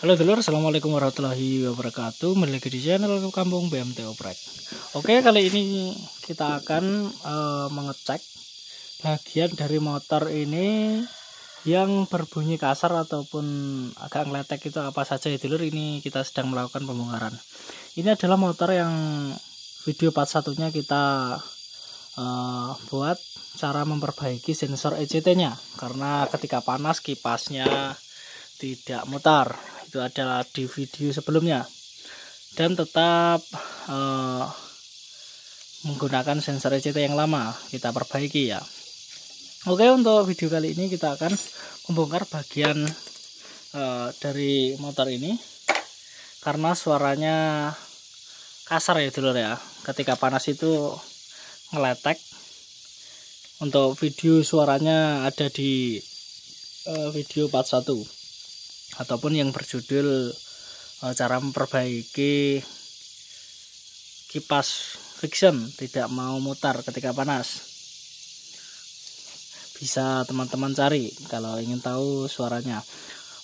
Halo dulur, assalamualaikum warahmatullahi wabarakatuh. Kembali lagi di channel Kampung BMT Oprek. Oke, kali ini kita akan mengecek bagian dari motor ini yang berbunyi kasar ataupun agak ngeletek itu apa saja ya dulur. Ini kita sedang melakukan pembongkaran. Ini adalah motor yang video part satunya kita buat cara memperbaiki sensor ECT-nya, karena ketika panas kipasnya tidak mutar. Itu adalah di video sebelumnya, dan tetap menggunakan sensor ECT yang lama kita perbaiki ya. Oke, untuk video kali ini kita akan membongkar bagian dari motor ini karena suaranya kasar ya dulur ya, ketika panas itu ngeletek. Untuk video suaranya ada di video part 1 ataupun yang berjudul cara memperbaiki kipas friction tidak mau mutar ketika panas. Bisa teman-teman cari kalau ingin tahu suaranya.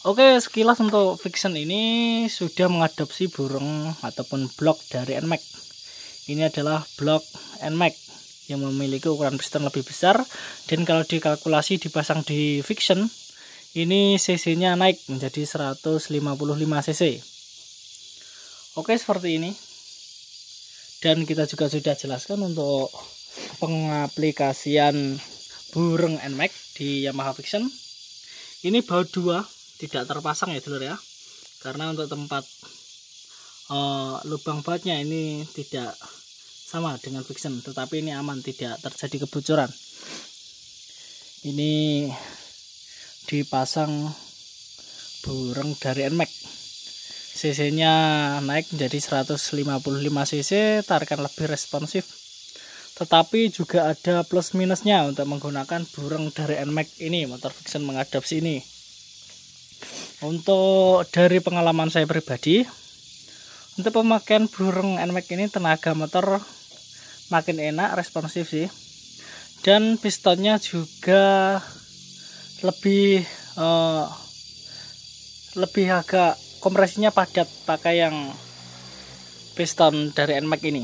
Oke, sekilas untuk friction ini sudah mengadopsi burung ataupun blok dari NMAX. Ini adalah blok NMAX yang memiliki ukuran piston lebih besar, dan kalau dikalkulasi dipasang di friction ini cc-nya naik menjadi 155 cc. Oke, seperti ini. Dan kita juga sudah jelaskan untuk pengaplikasian burung NMAX di Yamaha Friction. Ini baut 2 tidak terpasang ya dulur ya, karena untuk tempat lubang bautnya ini tidak sama dengan Friction, tetapi ini aman, tidak terjadi kebocoran. Ini dipasang burung dari NMAX, cc nya naik menjadi 155 cc, tarikan lebih responsif, tetapi juga ada plus minusnya untuk menggunakan burung dari NMAX ini. Motor Friction mengadopsi ini. Untuk dari pengalaman saya pribadi, untuk pemakaian burung NMAX ini tenaga motor makin enak, responsif sih, dan pistonnya juga lebih agak kompresinya padat pakai yang piston dari NMAX ini.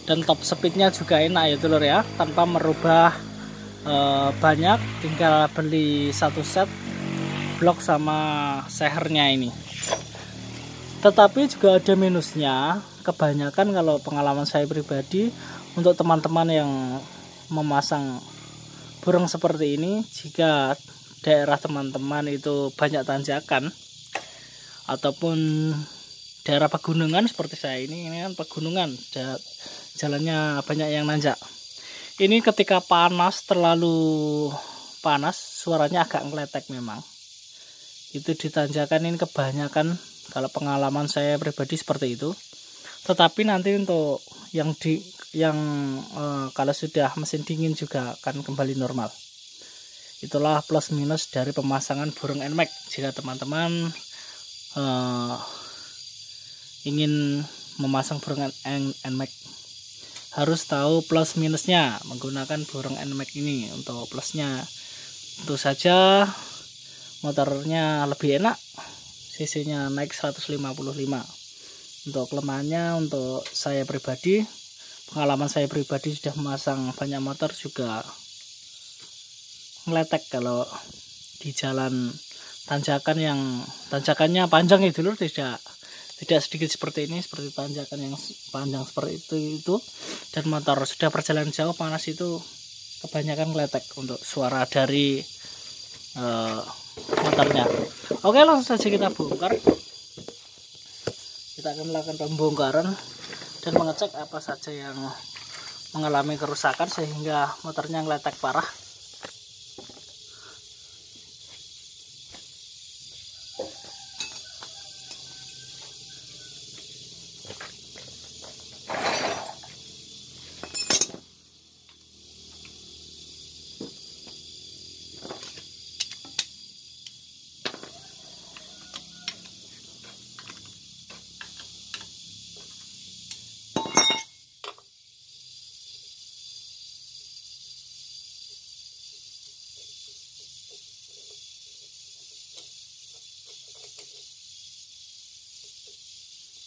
Dan top speednya juga enak ya dulur ya, tanpa merubah banyak, tinggal beli satu set blok sama sehernya ini. Tetapi juga ada minusnya. Kebanyakan kalau pengalaman saya pribadi, untuk teman-teman yang memasang burung seperti ini, jika daerah teman-teman itu banyak tanjakan ataupun daerah pegunungan seperti saya ini kan pegunungan, jalannya banyak yang nanjak. Ini ketika panas, terlalu panas, suaranya agak ngeletek memang. Itu di tanjakan ini kebanyakan, kalau pengalaman saya pribadi seperti itu. Tetapi nanti untuk yang kalau sudah mesin dingin juga akan kembali normal. Itulah plus minus dari pemasangan burung NMAX. Jika teman-teman ingin memasang burung NMAX, harus tahu plus minusnya menggunakan burung NMAX ini. Untuk plusnya tentu saja motornya lebih enak, cc nya naik 155. Untuk kelemahannya, untuk saya pribadi, pengalaman saya pribadi sudah memasang banyak motor juga ngeletek kalau di jalan tanjakan yang tanjakannya panjang ya dulur, tidak sedikit seperti ini, seperti tanjakan yang panjang seperti itu, dan motor sudah perjalanan jauh panas, itu kebanyakan ngeletek untuk suara dari motornya. Oke, langsung saja kita bongkar. Kita akan melakukan pembongkaran dan mengecek apa saja yang mengalami kerusakan sehingga motornya ngeletek parah.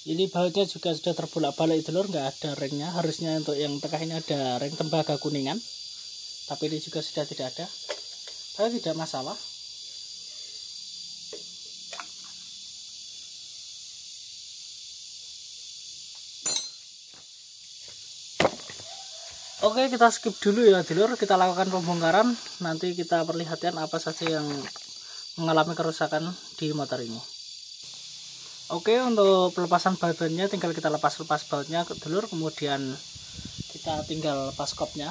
Ini bautnya juga sudah terbolak-balik dulur, nggak ada ringnya. Harusnya untuk yang tengah ini ada ring tembaga kuningan, tapi ini juga sudah tidak ada. Tapi tidak masalah. Oke, kita skip dulu ya dulur, kita lakukan pembongkaran. Nanti kita perlihatkan apa saja yang mengalami kerusakan di motor ini. Oke, untuk pelepasan bautnya tinggal kita lepas bautnya dulur, kemudian kita tinggal lepas kopnya.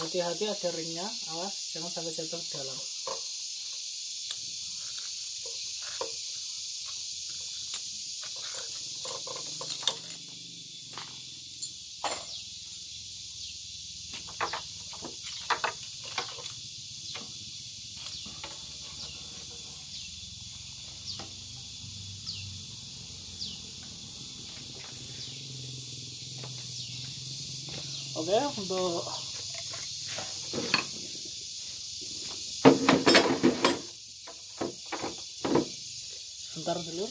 Hati-hati ada ringnya, awas jangan sampai jatuh ke dalam. Oke, untuk sebentar dulu.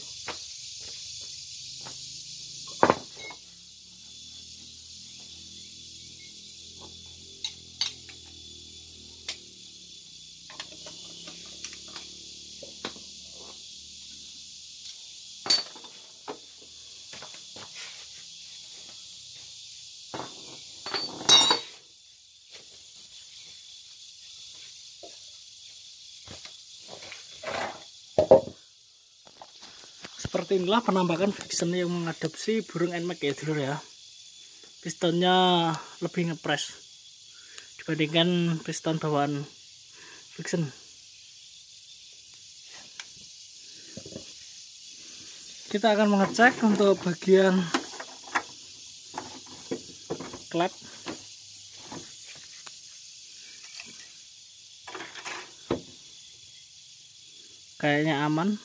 Seperti inilah penampakan friction yang mengadopsi burung NMAX ya dulur ya. Pistonnya lebih ngepres dibandingkan piston bawaan friction. Kita akan mengecek untuk bagian klep. Kayaknya aman.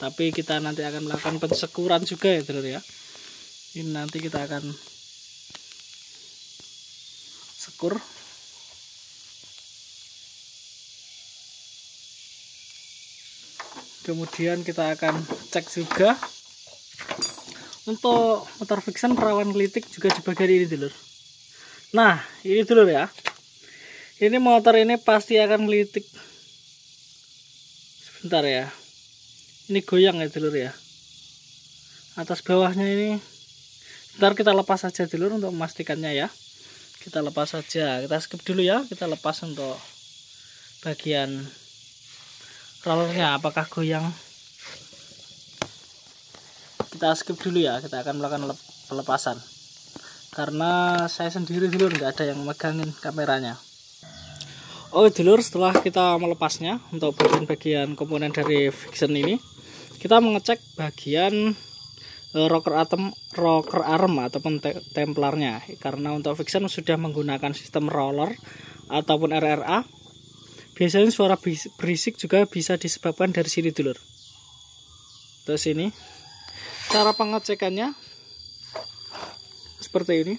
Tapi kita nanti akan melakukan pensekuran juga ya dulur ya. Ini nanti kita akan sekur. Kemudian kita akan cek juga untuk motor friction rawan gelitik juga di bagian ini dulur. Nah ini dulur ya, ini motor ini pasti akan gelitik. Sebentar ya, ini goyang ya dulur ya, atas bawahnya ini. Ntar kita lepas saja dulur untuk memastikannya ya. Kita lepas saja, kita skip dulu ya, kita lepas untuk bagian rollernya apakah goyang. Kita skip dulu ya, kita akan melakukan pelepasan karena saya sendiri dulur nggak ada yang megangin kameranya. Oh dulur, setelah kita melepasnya untuk bagian-bagian komponen dari friction ini, kita mengecek bagian rocker arm ataupun templarnya, karena untuk friction sudah menggunakan sistem roller ataupun RRA. Biasanya suara berisik juga bisa disebabkan dari sini dulur. Terus ini cara pengecekannya seperti ini,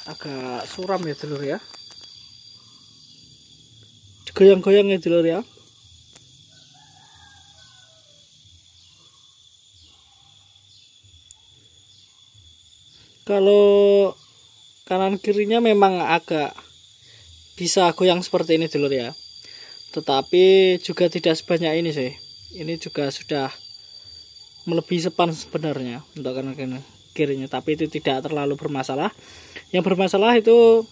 agak suram ya dulur ya, goyang-goyang ya dulur ya. Kalau kanan kirinya memang agak bisa goyang seperti ini dulur ya, tetapi juga tidak sebanyak ini sih. Ini juga sudah melebihi sepan sebenarnya untuk kanan kirinya, tapi itu tidak terlalu bermasalah. Yang bermasalah itu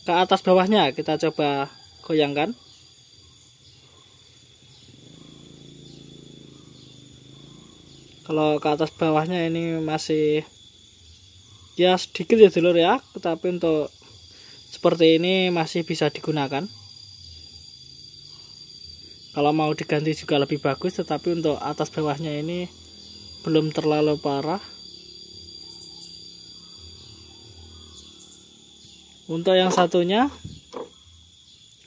ke atas bawahnya. Kita coba goyangkan. Kalau ke atas bawahnya ini masih ya sedikit ya dulur ya, tetapi untuk seperti ini masih bisa digunakan. Kalau mau diganti juga lebih bagus, tetapi untuk atas bawahnya ini belum terlalu parah. Untuk yang satunya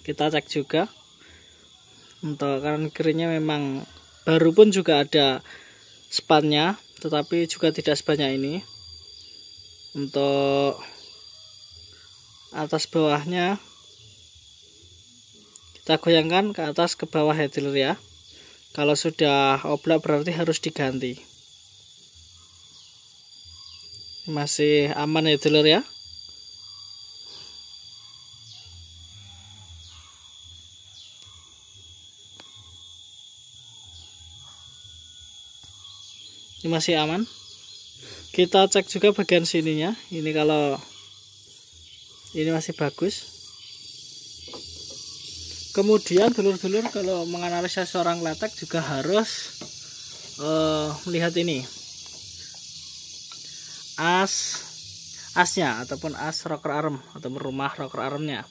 kita cek juga. Untuk kanan kirinya memang baru pun juga ada spannya, tetapi juga tidak sebanyak ini. Untuk atas bawahnya kita goyangkan ke atas ke bawah ya dulur ya. Kalau sudah oblak berarti harus diganti. Masih aman ya dulur ya. Ini masih aman. Kita cek juga bagian sininya. Ini kalau ini masih bagus. Kemudian dulur-dulur kalau menganalisa seorang letek juga harus melihat ini asnya ataupun as rocker arm atau rumah rocker armnya.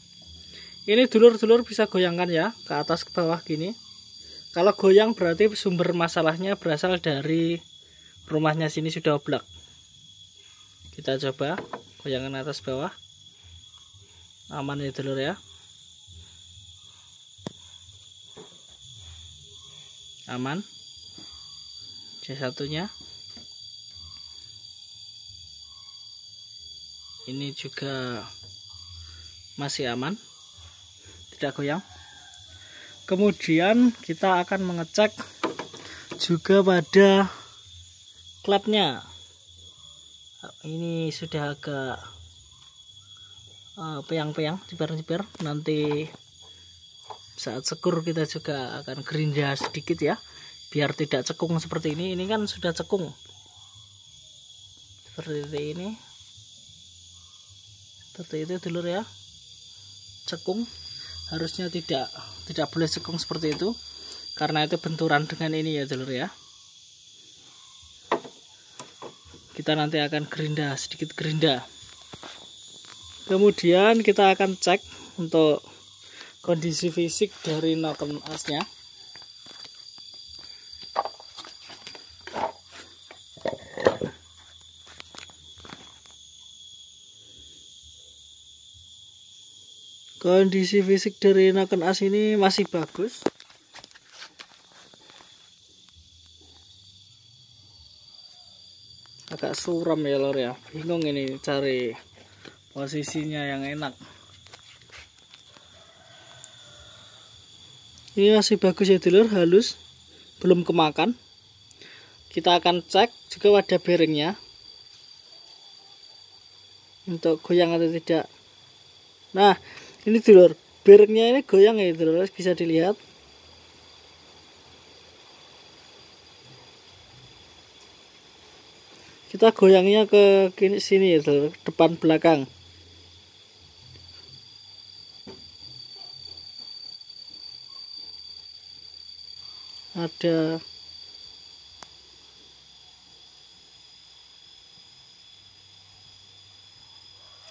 Ini dulur-dulur bisa goyangkan ya ke atas ke bawah gini. Kalau goyang berarti sumber masalahnya berasal dari rumahnya sini sudah oblak. Kita coba goyangkan atas bawah. Aman ya dulur ya. Aman. C1-nya. Ini juga masih aman. Tidak goyang. Kemudian kita akan mengecek juga pada klepnya. Ini sudah agak peyang-peyang, ciper-ciper. Nanti saat sekur kita juga akan gerinda sedikit ya, biar tidak cekung seperti ini. Ini kan sudah cekung seperti ini, seperti itu dulur ya. Cekung harusnya tidak boleh cekung seperti itu, karena itu benturan dengan ini ya dulur ya. Kita nanti akan gerinda, sedikit gerinda. Kemudian kita akan cek untuk kondisi fisik dari noken asnya. Kondisi fisik dari noken as ini masih bagus. Agak suram ya lor ya, bingung ini cari posisinya yang enak. Ini masih bagus ya dulur, halus, belum kemakan. Kita akan cek juga wadah bearingnya untuk goyang atau tidak. Nah ini dulur, bearingnya ini goyang ya dulur, bisa dilihat. Kita goyangnya ke sini ya dulur, depan belakang.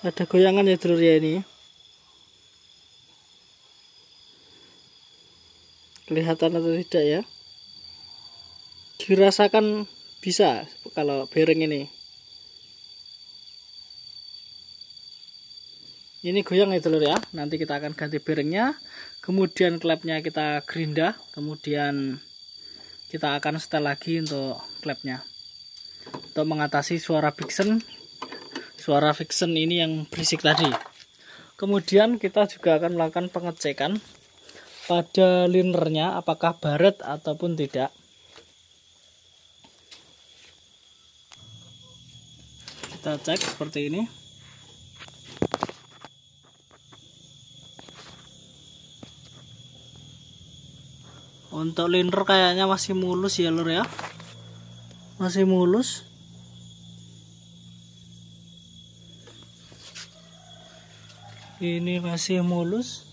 Ada goyangan ya dulur ya ini. Kelihatan atau tidak ya? Dirasakan bisa kalau bearing ini. Ini goyang ya dulur ya. Nanti kita akan ganti bearingnya. Kemudian klepnya kita gerinda. Kemudian kita akan setel lagi untuk klepnya. Untuk mengatasi suara fiction. Suara fiction ini yang berisik tadi. Kemudian kita juga akan melakukan pengecekan pada linernya apakah baret ataupun tidak. Kita cek seperti ini. Untuk liner kayaknya masih mulus ya lur ya. Masih mulus. Ini masih mulus.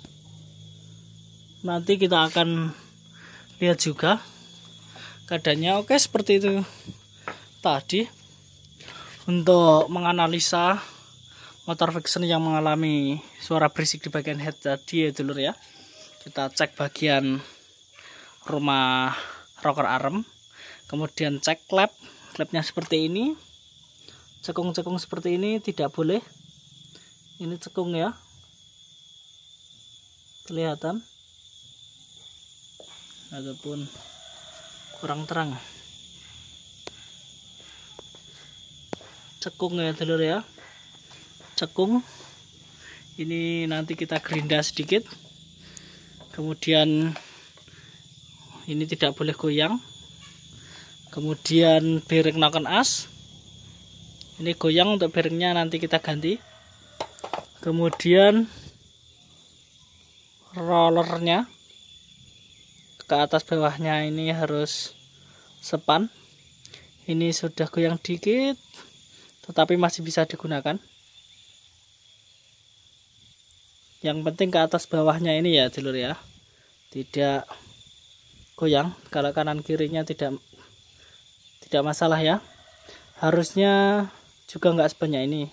Nanti kita akan lihat juga keadaannya. Oke, seperti itu tadi untuk menganalisa motor fiction yang mengalami suara berisik di bagian head tadi ya dulur ya. Kita cek bagian rumah rocker arm, kemudian cek klep, klepnya seperti ini. Cekung-cekung seperti ini tidak boleh. Ini cekung ya, kelihatan ataupun kurang terang. Cekung ya dulur ya, cekung. Ini nanti kita gerinda sedikit. Kemudian ini tidak boleh goyang. Kemudian bearing noken as, ini goyang, untuk bearingnya nanti kita ganti. Kemudian rollernya ke atas bawahnya ini harus sepan. Ini sudah goyang dikit, tetapi masih bisa digunakan. Yang penting ke atas bawahnya ini ya dulur ya, tidak goyang. Kalau kanan kirinya tidak masalah ya. Harusnya juga nggak sebanyak ini,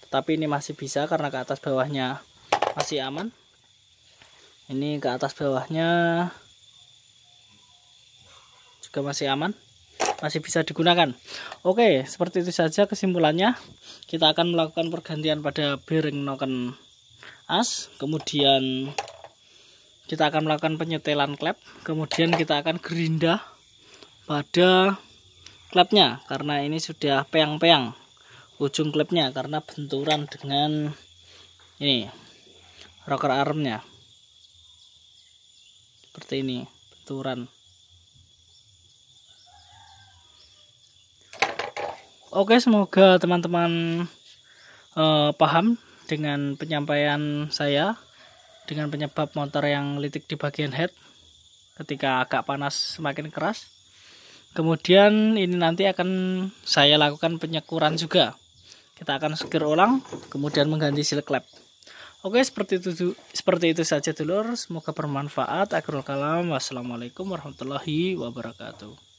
tetapi ini masih bisa karena ke atas bawahnya masih aman. Ini ke atas bawahnya juga masih aman, masih bisa digunakan. Oke, seperti itu saja kesimpulannya. Kita akan melakukan pergantian pada bearing noken as, kemudian kita akan melakukan penyetelan klep, kemudian kita akan gerinda pada klepnya karena ini sudah peang-peang ujung klepnya karena benturan dengan ini rocker armnya. Seperti ini benturan. Oke, semoga teman-teman paham dengan penyampaian saya dengan penyebab motor yang litik di bagian head ketika agak panas semakin keras. Kemudian ini nanti akan saya lakukan penyekuran juga. Kita akan sekir ulang, kemudian mengganti seal klep. Oke, seperti itu saja dulur. Semoga bermanfaat. Akhirul kalam. Wassalamualaikum warahmatullahi wabarakatuh.